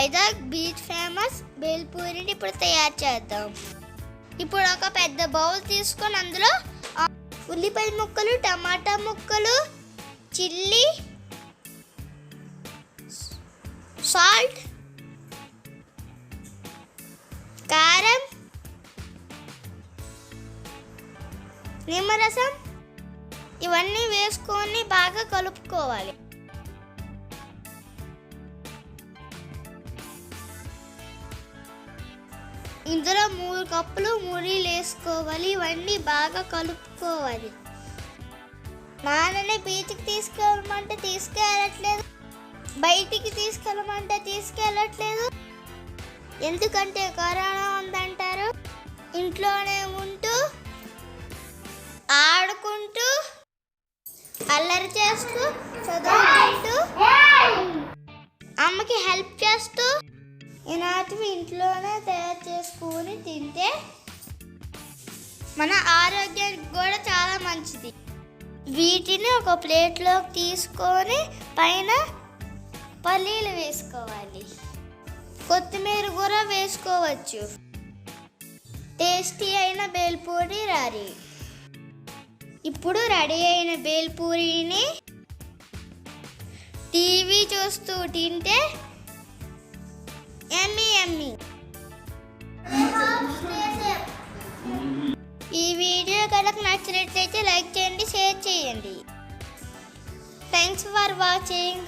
Vizag beach famous బేల్పూరిని ఇప్పుడు తయారు చేద్దాం. ఇప్పుడు ఒక పెద్ద బౌల్ తీసుకొని అందులో ఉల్లిపాయ ముక్కలు, టమాటా ముక్కలు, చిల్లీ, సాల్ట్, కారం, నిమ్మరసం ఇవన్నీ వేసుకొని బాగా కలుపుకోవాలి. ఇందులో 3 కప్పులు మురీలు వేసుకోవాలి. ఇవన్నీ బాగా కలుపుకోవాలి. నాన్నని బీచ్కి తీసుకెళ్ళమంటే తీసుకెళ్ళట్లేదు, బయటికి తీసుకెళ్ళమంటే తీసుకెళ్ళట్లేదు. ఎందుకంటే కరోనా ఉందంటారు. ఇంట్లోనే ఉంటూ ఆడుకుంటూ అల్లరి చేస్తూ చదువుకుంటూ అమ్మకి హెల్ప్ చేస్తూ ఇలాంటివి ఇంట్లోనే తయారు చేసుకుని తింటే మన ఆరోగ్యానికి కూడా చాలా మంచిది. వీటిని ఒక ప్లేట్లోకి తీసుకొని పైన పల్లీలు వేసుకోవాలి. కొత్తిమీర కూడా వేసుకోవచ్చు. టేస్టీ అయిన బేల్పూరి రెడీ. ఇప్పుడు రెడీ అయిన బేల్పూరిని టీవీ చూస్తూ తింటే యమ్మీ యమ్మీ. ఈ వీడియో కనుక నచ్చినట్లయితే లైక్ చేయండి, షేర్ చేయండి. Thanks for watching.